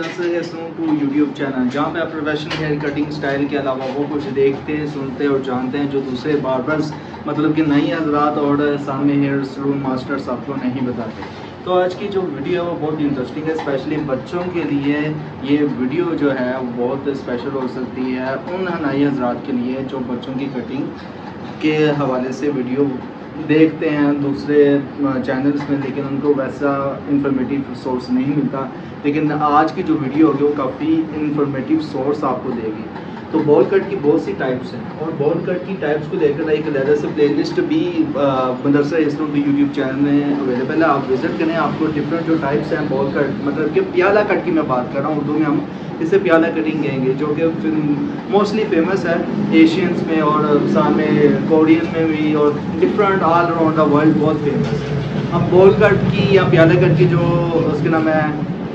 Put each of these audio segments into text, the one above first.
Mudassir Hasan two YouTube channel, जहाँ पे आप प्रोफेशनल हेयर कटिंग स्टाइल के अलावा वो कुछ देखते हैं, सुनते हैं और जानते हैं जो दूसरे बार्बर्स मतलब कि नई हजरात और सामने हेयर सलून मास्टर्स आपको नहीं बताते। तो आज की जो वीडियो है वो बहुत इंटरेस्टिंग है, स्पेशली बच्चों के लिए ये वीडियो जो है वो बहुत स्पेशल हो सकती है उन नई हजरात के लिए जो बच्चों की कटिंग के हवाले से वीडियो देखते हैं दूसरे चैनल्स में, लेकिन उनको वैसा इंफॉर्मेटिव सोर्स नहीं मिलता। लेकिन आज की जो वीडियो होगी वो काफ़ी इंफॉर्मेटिव सोर्स आपको देगी। तो बॉल कट की बहुत सी टाइप्स हैं और बॉल कट की टाइप्स को लेकर एक अलग से प्लेलिस्ट भी मुदस्सिर हसन यूट्यूब चैनल में अवेलेबल है, आप विज़िट करें। आपको डिफरेंट जो टाइप्स हैं बॉल कट मतलब कि प्याला कट की मैं बात कर रहा हूँ, उर्दू में हम इसे प्याला कटिंग कहेंगे, जो कि मोस्टली फेमस है एशियंस में और सामने कोरियन में भी और different all around the world बहुत फेमस है। अब बॉल कट की या प्याला कट की जो उसके नाम है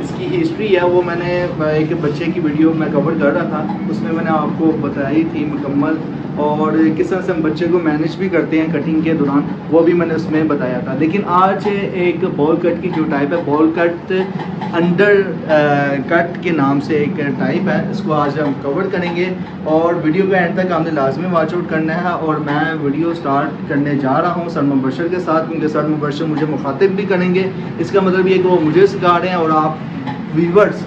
इसकी हिस्ट्री है वो मैंने एक बच्चे की वीडियो में कवर कर रहा था, उसमें मैंने आपको बताई थी मुकम्मल, और किस तरह से हम बच्चे को मैनेज भी करते हैं कटिंग के दौरान वो भी मैंने उसमें बताया था। लेकिन आज एक बॉल कट की जो टाइप है बॉल कट अंडर कट के नाम से एक टाइप है, इसको आज हम कवर करेंगे और वीडियो का एंड तक हमने लाजमी वॉच आउट करना है। और मैं वीडियो स्टार्ट करने जा रहा हूँ सर मुबशर के साथ, क्योंकि सर मुबशर मुझे मुखातिब भी करेंगे। इसका मतलब ये कि वो मुझे सिखा रहे हैं और आप व्यूवर्स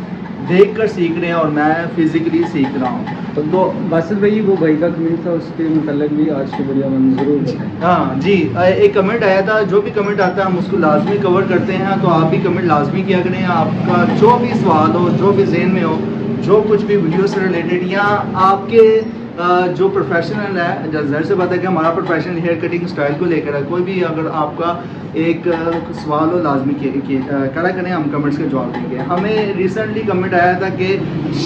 देख कर सीख रहे हैं और मैं फिजिकली सीख रहा हूँ। तो बासित भाई वो भाई का कमेंट था, उसके मुताल्लिक भी आज की वीडियो में ज़रूर बताएं। हाँ जी, एक कमेंट आया था, जो भी कमेंट आता है हम उसको लाजमी कवर करते हैं, तो आप भी कमेंट लाजमी किया करें। आपका जो भी सवाल हो, जो भी जहन में हो, जो कुछ भी वीडियो से रिलेटेड या आपके जो प्रोफेशनल है, जैसे से बात है कि हमारा प्रोफेशनल हेयर कटिंग स्टाइल को लेकर है, कोई भी अगर आपका एक सवाल हो लाजमी करा करें, हम कमेंट्स के जवाब देंगे। हमें रिसेंटली कमेंट आया था कि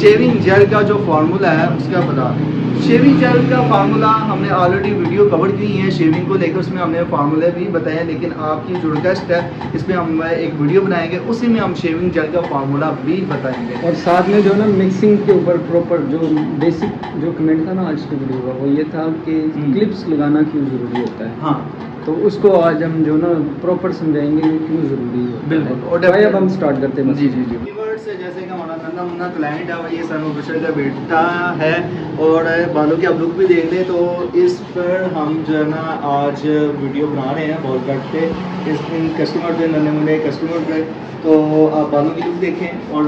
शेविंग जेल का जो फार्मूला है उसका बता। शेविंग जेल का फार्मूला हमने ऑलरेडी वीडियो कवर की है शेविंग को लेकर, उसमें हमने फार्मूले भी बताए, लेकिन आपकी जो रिक्वेस्ट है इस पर हम एक वीडियो बनाएंगे, उसी में हम शेविंग जेल का फार्मूला भी बताएंगे। और साथ में जो ना मिक्सिंग के ऊपर प्रॉपर जो बेसिक जो कमेंट था ना आज की वीडियो का, वो ये था कि क्लिप्स लगाना क्यों ज़रूरी होता है। हाँ, तो उसको आज हम जो ना प्रॉपर समझाएंगे क्यों ज़रूरी है। बिल्कुल। और भाई अब हम स्टार्ट करते हैं। जी जी जी, से जैसे कि हमारा नन्ना मुन्ना क्लाइंट है, ये सर मुबशर का बेटा है और बालों के आप लुक भी देख लें, तो इस पर हम जो है ना आज वीडियो बना रहे हैं बॉल कट पे, इस कस्टमर पे, नन्हे मुन्ने कस्टमर पे। तो आप बालों की लुक देखें और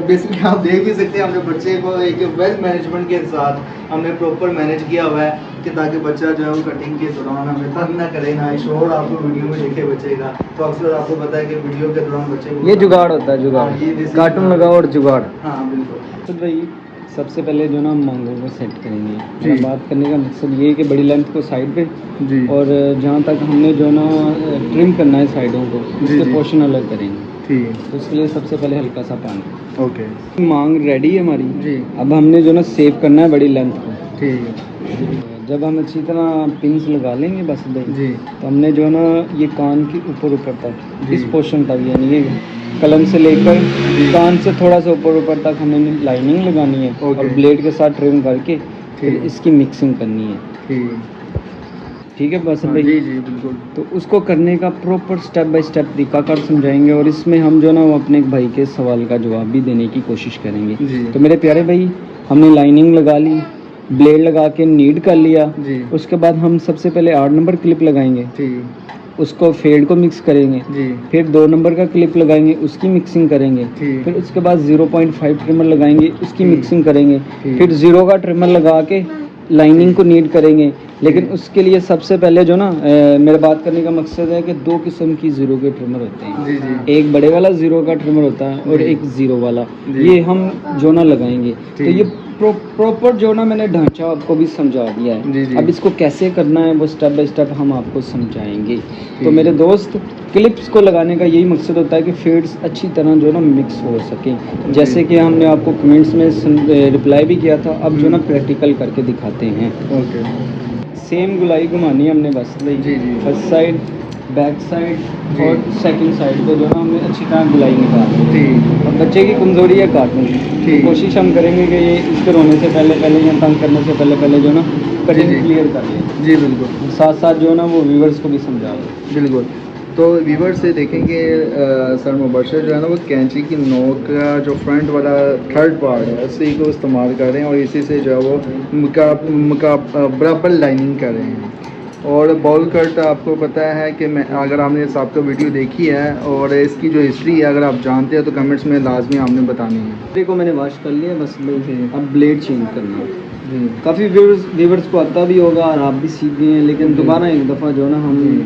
बेसिकली आप देख भी सकते हैं हमने बच्चे को एक वेल मैनेजमेंट के साथ हमने प्रॉपर मैनेज किया हुआ है कि ताकि बच्चा जो है वो कटिंग के दौरान हमें तंग ना करे, ना शोर आपको वीडियो में देखे बच्चे का। तो अक्सर आपको पता है कि वीडियो के दौरान बच्चे को ये जुगाड़ होता है, जुगाड़, कार्टून लगाओ और जुगाड़। हाँ बिल्कुल। तो भाई सबसे पहले जो ना हम मांगों को सेट करेंगे। मेरा बात करने का मकसद ये है कि बड़ी लेंथ को साइड पे जी, और जहाँ तक हमने जो ना ट्रिम करना है साइडों को, उसके पोर्शन अलग करेंगे। ठीक है, तो उसके लिए सबसे पहले हल्का सा पानी। ओके, मांग रेडी है हमारी जी। अब हमने जो ना सेव करना है बड़ी लेंथ को। ठीक है, जब हम अच्छी तरह पिंस लगा लेंगे बस जी, तो हमने जो ना ये कान के ऊपर तक इस पोर्शन तक, यानी ये कलम से लेकर कान से थोड़ा सा ऊपर तक हमें लाइनिंग लगानी है और ब्लेड के साथ ट्रिम करके फिर इसकी मिक्सिंग करनी है। ठीक है बस भाई। जी जी बिल्कुल। तो उसको करने का प्रॉपर स्टेप बाय स्टेप तरीकाकार समझाएंगे और इसमें हम जो ना वो अपने भाई के सवाल का जवाब भी देने की कोशिश करेंगे। तो मेरे प्यारे भाई, हमने लाइनिंग लगा ली, ब्लेड लगा के नीड कर लिया जी। उसके बाद हम सबसे पहले 8 नंबर क्लिप लगाएंगे जी। उसको फेड को मिक्स करेंगे जी। फिर 2 नंबर का क्लिप लगाएंगे, उसकी मिक्सिंग करेंगे। फिर उसके बाद 0.5 ट्रिमर लगाएंगे, उसकी मिक्सिंग करेंगे। फिर 0 का ट्रिमर लगा के लाइनिंग को नीड करेंगे। लेकिन उसके लिए सबसे पहले जो ना मेरे बात करने का मकसद है कि 2 किस्म की 0 के ट्रिमर होते हैं जी जी। एक बड़े वाला 0 का ट्रिमर होता है और एक 0 वाला, ये हम जो ना लगाएंगे। तो ये प्रॉपर जो ना मैंने ढांचा आपको भी समझा दिया है जी जी। अब इसको कैसे करना है वो स्टेप बाय स्टेप हम आपको समझाएंगे। तो मेरे दोस्त, क्लिप्स को लगाने का यही मकसद होता है कि फेड्स अच्छी तरह जो ना मिक्स हो सके, जैसे कि हमने आपको कमेंट्स में रिप्लाई भी किया था। अब जो ना प्रैक्टिकल करके दिखाते हैं। ओके, सेम गुलाई घुमानी है हमने बस जी जी। फर्स्ट साइड, बैक साइड और सेकंड साइड पे जो ना हमने अच्छी तरह गुलाई निकाली। और बच्चे की कमज़ोरी है काटने की, तो कोशिश हम करेंगे कि ये इसके रोने से पहले या तंग करने से पहले जो ना कटिंग क्लियर कर लें जी। बिल्कुल, साथ साथ जो ना वो व्यूवर्स को भी समझा दें। बिल्कुल। तो व्यूवर से देखेंगे सर मुबशर जो है ना वो कैंची की नोक का जो फ्रंट वाला थर्ड पार्ट है उसी को इस्तेमाल कर रहे हैं और इसी से जो है वो बराबर लाइनिंग कर रहे हैं। और बॉल कट आपको पता है कि मैं अगर आपने आपका वीडियो देखी है और इसकी जो हिस्ट्री है अगर आप जानते हैं तो कमेंट्स में लाजमी आपने बतानी है। देखो मैंने वॉश कर लिया, बस अब ब्लेड चेंज करना है। काफ़ी व्यूवर्स को आता भी होगा और आप भी सीख गए हैं, लेकिन दोबारा एक दफ़ा जो ना हम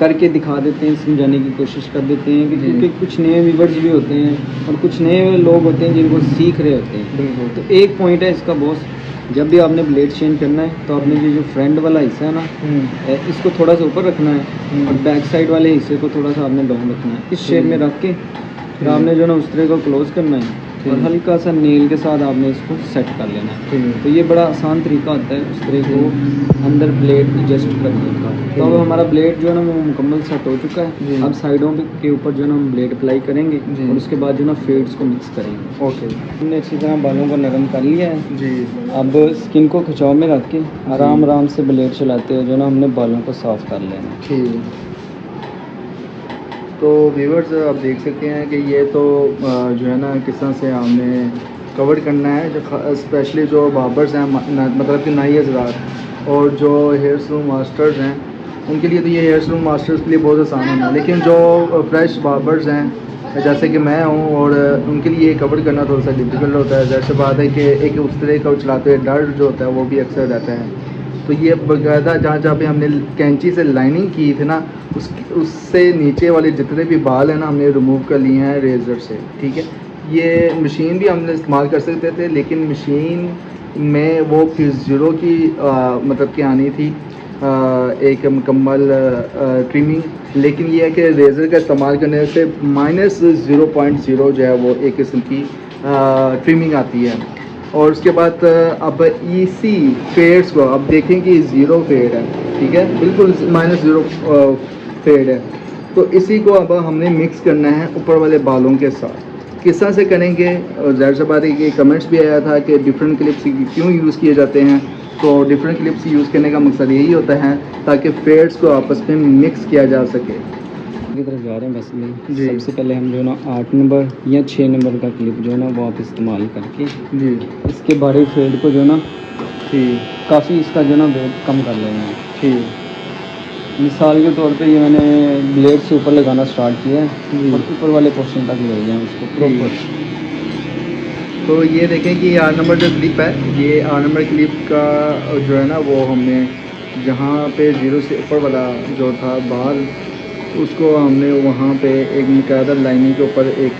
करके दिखा देते हैं, समझाने की कोशिश कर देते हैं कि क्योंकि कुछ नए व्यूवर्स भी होते हैं और कुछ नए लोग होते हैं जिनको सीख रहे होते हैं। तो एक पॉइंट है इसका बॉस, जब भी आपने ब्लेड चेंज करना है तो आपने ये जो फ्रंट वाला हिस्सा है ना इसको थोड़ा सा ऊपर रखना है और बैक साइड वाले हिस्से को थोड़ा सा आपने डाउन रखना है, इस शेप में रख के फिर आपने जो ना उस तरह को क्लोज करना है और हल्का सा नेल के साथ आपने इसको सेट कर लेना है। तो ये बड़ा आसान तरीका होता है उस तरह को अंदर ब्लेड एडजस्ट करने का। तो अब हमारा ब्लेड जो है ना वो मुकम्मल सेट हो चुका है। अब साइडों के ऊपर जो है ना हम ब्लेड अप्लाई करेंगे और उसके बाद जो ना फेड्स को मिक्स करेंगे। ओके, हमने अच्छी तरह बालों को नरम कर लिया है जी। अब स्किन को खिंचाव में रख के आराम आराम से ब्लेड चलाते हुए जो ना हमने बालों को साफ़ कर लेना है। तो व्यूवर्स आप देख सकते हैं कि ये तो जो है ना किस तरह से हमने कवर करना है, जो स्पेशली जो बाबर्स हैं मतलब कि नाई हज़रात और जो हेयर सलून मास्टर्स हैं उनके लिए तो ये हेयर सलून मास्टर्स के लिए बहुत आसान होना है, लेकिन जो फ्रेश बाबर्स हैं जैसे कि मैं हूँ और उनके लिए ये कवर करना थोड़ा सा डिफ़िकल्ट होता है। जैसे बात है कि एक उस तरह का चलाते हुए डर जो होता है वो भी अक्सर रहता है। तो ये बाकायदा जहाँ पे हमने कैंची से लाइनिंग की थी ना उससे नीचे वाले जितने भी बाल हैं ना हमने रिमूव कर लिए हैं रेज़र से। ठीक है, ये मशीन भी हमने इस्तेमाल कर सकते थे, लेकिन मशीन में वो फिर ज़ीरो की मतलब कि आनी थी एक मुकम्मल ट्रिमिंग, लेकिन ये है कि रेज़र का इस्तेमाल करने से -0.0 जो है वो एक किस्म की ट्रिमिंग आती है। और उसके बाद अब इसी फेड्स को अब देखें कि 0 फेड है, ठीक है, बिल्कुल -0 फेड है। तो इसी को अब हमने मिक्स करना है ऊपर वाले बालों के साथ। किस तरह से करेंगे, और ज़ाहिर सी बात है कि कमेंट्स भी आया था कि डिफरेंट क्लिप्स क्यों यूज़ किए जाते हैं। तो डिफरेंट क्लिप्स यूज़ करने का मकसद यही होता है ताकि फेड्स को आपस में मिक्स किया जा सके। की तरफ जा रहे हैं बस में जी। सबसे पहले हम जो ना 8 नंबर या 6 नंबर का क्लिप जो है ना वो आप इस्तेमाल करके जी इसके बड़े फेड को जो ना ठीक काफ़ी इसका जो ना वेट कम कर लेना है। ठीक, मिसाल के तौर पे ये मैंने ब्लेड से ऊपर लगाना स्टार्ट किया है और ऊपर वाले पोर्शन तक ले जाएँ उसको प्रॉपर। तो ये देखें कि 8 नंबर जो क्लिप है, ये 8 नंबर क्लिप का जो है ना वो हमने जहाँ पे 0 से ऊपर वाला जो था बाल उसको हमने वहाँ पे एक मुकादर लाइनिंग के ऊपर एक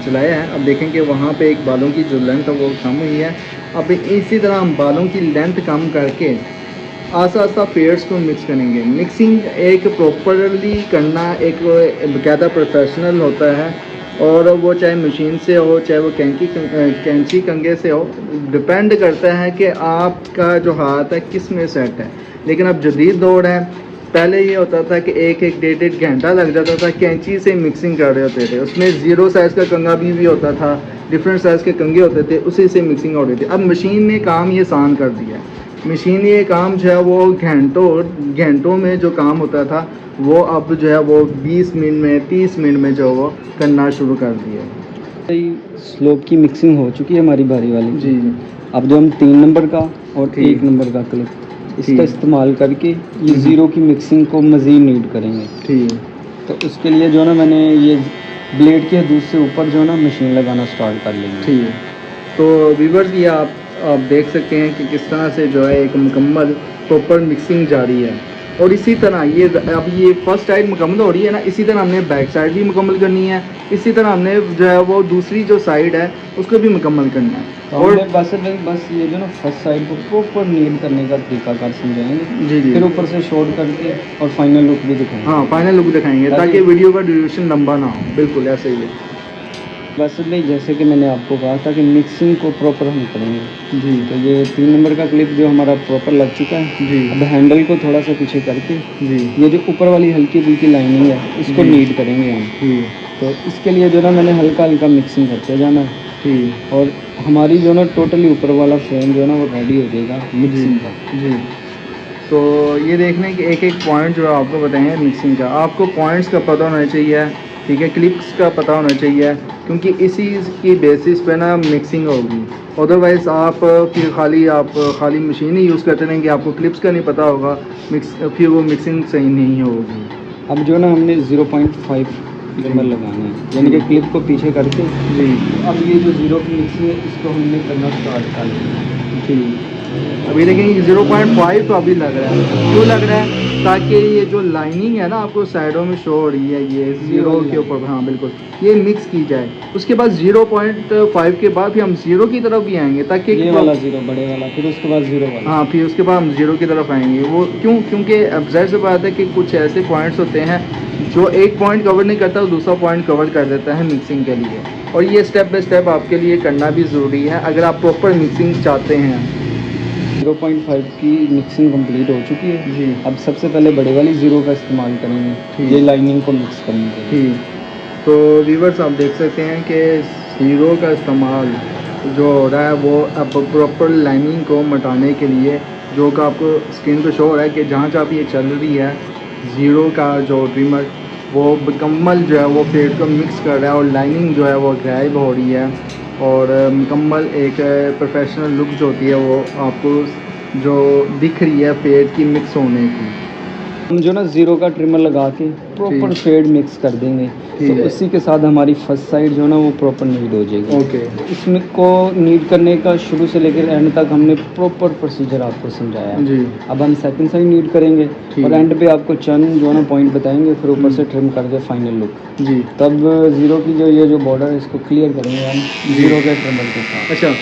चलाया है। अब देखें कि वहाँ पे एक बालों की जो लेंथ है वो कम हुई है। अब इसी तरह हम बालों की लेंथ कम करके आस्ता आस्ता फेड्स को मिक्स करेंगे। मिक्सिंग एक प्रॉपरली करना एक बाकायदा प्रोफेशनल होता है, और वो चाहे मशीन से हो चाहे वो कैंची कंगे से हो, डिपेंड करता है कि आपका जो हाथ है किस में सेट है। लेकिन अब जदीद दौर है, पहले ये होता था कि एक डेढ़ घंटा लग जाता था कैंची से मिक्सिंग कर रहे होते थे। उसमें 0 साइज़ का कंगा भी होता था, डिफरेंट साइज़ के कंगे होते थे, उसी से मिक्सिंग हो रही थी। अब मशीन ने काम ये आसान कर दिया है। मशीन ये काम जो है वो घंटों में जो काम होता था वो अब जो है वो 20 मिनट में 30 मिनट में जो वो करना शुरू कर दिया। स्लोप की मिक्सिंग हो चुकी है हमारी बारी वाली जी। अब जो हम 3 नंबर का और 1 नंबर का क्लिप इसका इस्तेमाल करके ये 0 की मिक्सिंग को मज़ीद नीड करेंगे। ठीक, तो उसके लिए जो ना मैंने ये ब्लेड के हदूद से ऊपर जो ना मशीन लगाना स्टार्ट कर लेंगे। ठीक, तो व्यूअर्स ये आप देख सकते हैं कि किस तरह से जो है एक मुकम्मल प्रॉपर मिक्सिंग जारी है। और इसी तरह ये अब ये फर्स्ट साइड मुकम्मल हो रही है ना, इसी तरह हमने बैक साइड भी मुकम्मल करनी है। इसी तरह हमने जो है वो दूसरी जो साइड है उसको भी मुकम्मल करना है। और बस ये जो ना फर्स्ट साइड को प्रॉपर नील करने का तरीका कार समझाएंगे जी जी, फिर ऊपर से शॉर्ट करके और फाइनल लुक भी दिखाएंगे। हाँ, फाइनल लुक दिखाएंगे ताकि वीडियो का ड्यूरेशन लंबा ना हो। बिल्कुल ऐसे ही है। बस नहीं, जैसे कि मैंने आपको कहा था कि मिक्सिंग को प्रॉपर हम करेंगे जी। तो ये 3 नंबर का क्लिप जो हमारा प्रॉपर लग चुका है जी। अब हैंडल को थोड़ा सा पीछे करके जी ये जो ऊपर वाली हल्की फुल्की लाइनिंग है इसको नीड करेंगे हम। तो इसके लिए जो ना मैंने हल्का हल्का मिक्सिंग करते जाना ठीक, और हमारी जो ना टोटली ऊपर वाला फ्रेम जो है ना वो रेडी हो जाएगा मिक्सिंग का जी। तो ये देखने के एक एक पॉइंट जो है आपको बताएंगे मिक्सिंग का। आपको पॉइंट्स का पता होना चाहिए, ठीक है, क्लिप्स का पता होना चाहिए, क्योंकि इसी की बेसिस पे ना मिक्सिंग होगी। अदरवाइज़ आप फिर खाली मशीन ही यूज़ करते रहेंगे, आपको क्लिप्स का नहीं पता होगा, फिर वो मिक्सिंग सही नहीं होगी। अब जो ना हमने 0.5 ट्रिमर लगाना है, यानी कि क्लिप को पीछे करके जी। अब ये जो 0 की मिक्सिंग है इसको हमने करना स्टार्ट कर दिया। जी, अभी देखेंगे 0.5 तो अभी लग रहा है। क्यों लग रहा है? ताकि ये जो लाइनिंग है ना आपको साइडों में शो हो रही है, ये 0 के ऊपर, हाँ बिल्कुल, ये मिक्स की जाए। उसके बाद 0.5 के बाद फिर हम 0 की तरफ भी आएंगे, ताकि ये वाला 0 बड़े वाला, फिर उसके बाद 0 वाला, हाँ फिर उसके बाद हम 0 की तरफ आएंगे। वो क्योंकि अब ज़ाहिर सी बात है कि कुछ ऐसे पॉइंट्स होते हैं जो एक पॉइंट कवर नहीं करता, दूसरा पॉइंट कवर कर देता है मिक्सिंग के लिए, और ये स्टेप बाय स्टेप आपके लिए करना भी ज़रूरी है अगर आप प्रॉपर मिक्सिंग चाहते हैं। 0.5 की मिक्सिंग कंप्लीट हो चुकी है जी। अब सबसे पहले बड़े वाली 0 का इस्तेमाल करेंगे ये लाइनिंग को मिक्स करने के लिए। ठीक, तो व्यूअर्स आप देख सकते हैं कि 0 का इस्तेमाल जो हो रहा है वो अब प्रॉपर लाइनिंग को मिटाने के लिए, जो कि आपको स्क्रीन पे शो हो रहा है कि जहाँ जहाँ ये चल रही है 0 का जो ट्रिमर वो मुकम्मल जो है वो फेड को मिक्स कर रहा है, और लाइनिंग जो है वो गायब हो रही है, और मुकम्मल एक प्रोफेशनल लुक जो होती है वो आपको जो दिख रही है फेड की मिक्स होने की। हम जो ना 0 का ट्रिमर लगा के प्रॉपर शेड मिक्स कर देंगे, तो उसी के साथ हमारी फर्स्ट साइड जो ना वो प्रॉपर नीड हो जाएगी। ओके। इसमें को नीड करने का शुरू से लेकर एंड तक हमने प्रॉपर प्रोसीजर आपको समझाया है। जी। अब हम सेकंड साइड नीड करेंगे और एंड पे आपको चंद जो ना पॉइंट बताएंगे, फिर ऊपर से ट्रिम करके फाइनल लुक। जी। तब 0 की जो ये जो बॉर्डर है इसको क्लियर करेंगे हम 0 के ट्रिमर के साथ। अच्छा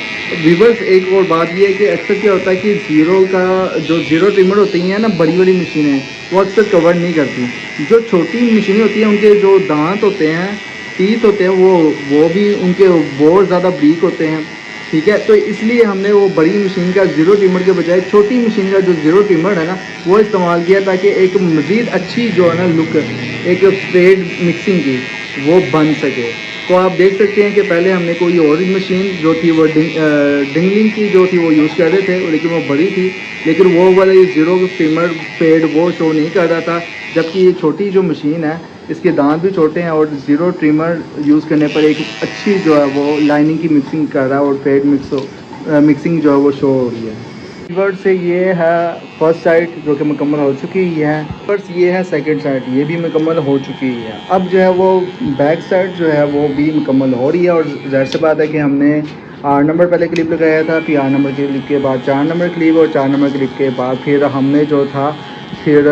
व्यूअर्स, एक और बात ये है कि अक्सर क्या होता है कि 0 का जो 0 ट्रिमर होती हैं ना, बड़ी बड़ी मशीनें वो अक्सर कवर नहीं करती। जो छोटी मशीनें होती हैं उनके जो दांत होते हैं, टीथ होते हैं, वो भी उनके बहुत ज़्यादा ब्रीक होते हैं, ठीक है। तो इसलिए हमने वो बड़ी मशीन का 0 ट्रिमर के बजाय छोटी मशीन का जो 0 ट्रिमर है ना वो इस्तेमाल किया, ताकि एक मज़ीद अच्छी जो है ना लुक एक फेड मिक्सिंग की वो बन सके। तो आप देख सकते हैं कि पहले हमने कोई और मशीन जो थी वो डिंगलिंग की जो थी वो यूज़ कर रहे थे, लेकिन वो बड़ी थी, लेकिन वो वाला 0 ट्रिमर फेड वो शो नहीं कर रहा था। जबकि ये छोटी जो मशीन है इसके दांत भी छोटे हैं, और 0 ट्रिमर यूज़ करने पर एक अच्छी जो है वो लाइनिंग की मिक्सिंग कर रहा है, और फेड मिक्सिंग जो है वो शो हो रही है। वर्ड से ये है फर्स्ट साइड जो कि मुकम्मल हो चुकी है, बस ये है सेकंड साइड, ये भी मुकम्मल हो चुकी है। अब जो है वो बैक साइड जो है वो भी मुकम्मल हो रही है, और ज़ाहिर सी बात है कि हमने 8 नंबर पहले क्लिप लगाया था, फिर 8 नंबर क्लिप के बाद 4 नंबर क्लिप, और 4 नंबर क्लिप के बाद फिर हमने जो था फिर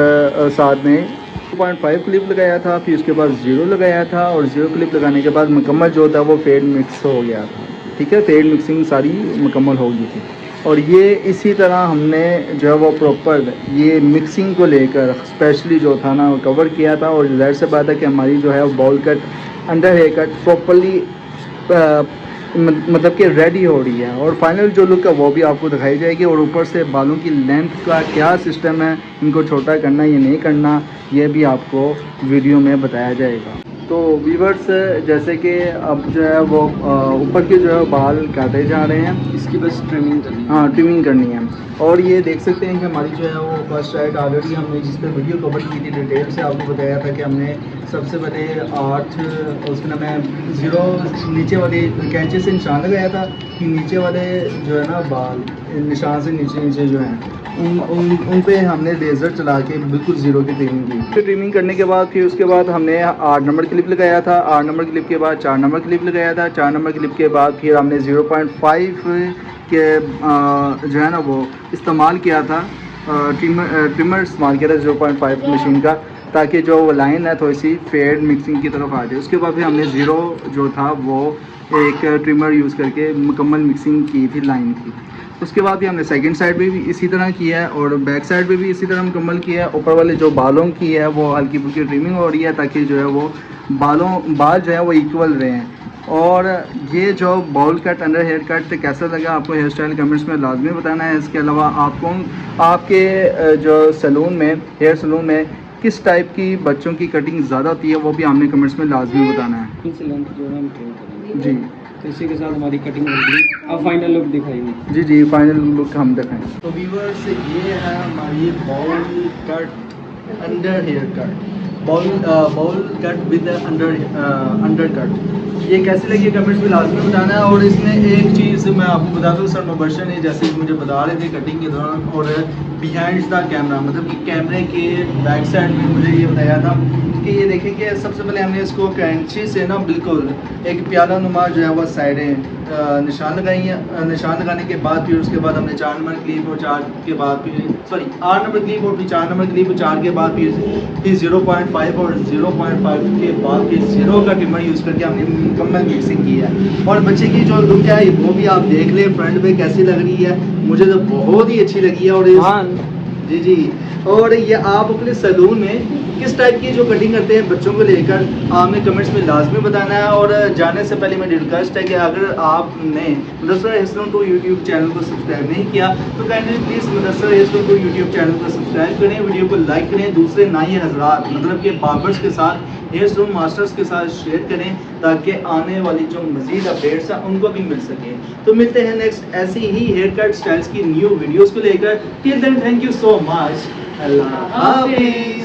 साथ में 2.5 क्लिप लगाया था, फिर उसके बाद 0 लगाया था, और 0 क्लिप लगाने के बाद मुकम्मल जो था वो फेड मिक्स हो गया था, ठीक है। फेड मिक्सिंग सारी मुकम्मल हो गई थी, और ये इसी तरह हमने जो है वो प्रॉपर ये मिक्सिंग को लेकर स्पेशली जो था ना वो कवर किया था। और ज़ाहिर से बात है कि हमारी जो है bowl cut, under hair cut properly मतलब कि रेडी हो रही है, और फाइनल जो लुक है वो भी आपको दिखाई जाएगी। और ऊपर से बालों की लेंथ का क्या सिस्टम है, इनको छोटा करना या नहीं करना, ये भी आपको वीडियो में बताया जाएगा। तो व्यूअर्स जैसे कि अब जो है वो ऊपर के जो है बाल काटे जा रहे हैं, इसकी बस ट्रिमिंग करनी है। हाँ ट्रिमिंग करनी है। और ये देख सकते हैं कि हमारी जो है वो फर्स्ट साइड ऑलरेडी हमने जिस पर वीडियो कवर की थी डिटेल से आपको बताया था कि हमने सबसे पहले 8 उसके नाम है 0 नीचे वाले कैंचे से निशान लगाया था कि नीचे वाले जो है ना बाल निशान से नीचे जो हैं उन पे हमने लेज़र चला के बिल्कुल 0 की ट्रिमिंग की। फिर ट्रिमिंग करने के बाद फिर उसके बाद हमने 8 नंबर क्लिप लगाया था, 8 नंबर क्लिप के बाद 4 नंबर क्लिप लगाया था, 4 नंबर क्लिप के बाद फिर हमने 0.5 के जो है ना वो इस्तेमाल किया था, ट्रिमर इस्तेमाल किया था 0.5 मशीन का, ताकि जो लाइन है थोड़ी सी फेड मिक्सिंग की तरफ आ जाए। उसके बाद फिर हमने 0 जो था वो एक ट्रिमर यूज़ करके मुकम्मल मिक्सिंग की थी लाइन की। उसके बाद भी हमने सेकंड साइड पे भी इसी तरह किया है, और बैक साइड पे भी इसी तरह मुकम्मल किया है। ऊपर वाले जो बालों की है वो हल्की फुल्की ट्रिमिंग हो रही है, ताकि जो है वो बाल जो है वो इक्वल रहे हैं। और ये जो bowl cut, under hair cut कैसा लगा आपको हेयर स्टाइल कमेंट्स में लाजमी बताना है। इसके अलावा आपको आपके जो सैलून में, हेयर सैलून में किस टाइप की बच्चों की कटिंग ज़्यादा होती है वो भी हमने कमेंट्स में लाजमी बताना है। जी। तो इसी के साथ हमारी कटिंग बन गई। अब फाइनल लुक दिखाएंगे। जी जी, फाइनल लुक हम दिखाएं। तो व्यूअर्स, ये है हमारी bowl cut under hair cut, bowl cut with under cut. ये कैसी लगी कमेंट्स में लाजमी बताना है। और इसमें एक चीज़ मैं आपको बता दूँ, सर मुबशर ने जैसे मुझे बता रहे थे कटिंग के दौरान, और बिहाइंड द कैमरा, मतलब कि कैमरे के बैक साइड में मुझे ये बताया था कि ये देखें कि सबसे पहले हमने इसको कैंची से ना बिल्कुल एक प्याला नुमा जो है वह साइडें निशान लगाई हैं। निशान लगाने के बाद फिर उसके बाद हमने 4 नंबर क्लिप और 4 के बाद फिर 8 नंबर क्लिप और फिर 4 नंबर क्लिप और 4 के बाद फिर 0.5 और 0.5 के बाद फिर 0 का टिमर यूज़ करके हमने मुकम्मल मिक्सिंग की है। और बच्चे की जो लुक है वो भी आप देख लें फ्रंट पे कैसी लग रही है, मुझे तो बहुत ही अच्छी लगी है। और जी जी, और ये आप अपने सैलून में किस टाइप की जो कटिंग करते हैं बच्चों को लेकर, आपने कमेंट्स में लाजमी बताना है। और जाने से पहले मेरी रिक्वेस्ट है कि अगर आपने Mudassar hair salon two YouTube channel को सब्सक्राइब नहीं किया तो kindly please Mudassar hair salon two YouTube channel को सब्सक्राइब करें, वीडियो को लाइक करें, दूसरे नाई हजरात मतलब कि बार्बर्स के साथ, हेयर सैलून मास्टर्स के साथ शेयर करें ताकि आने वाली जो मज़ीद अपडेट्स हैं उनको भी मिल सके। तो मिलते हैं नेक्स्ट ऐसी ही हेयर कट स्टाइल्स की न्यू वीडियोज़ को लेकर। Till then thank you so much, अल्लाह हाफिज़।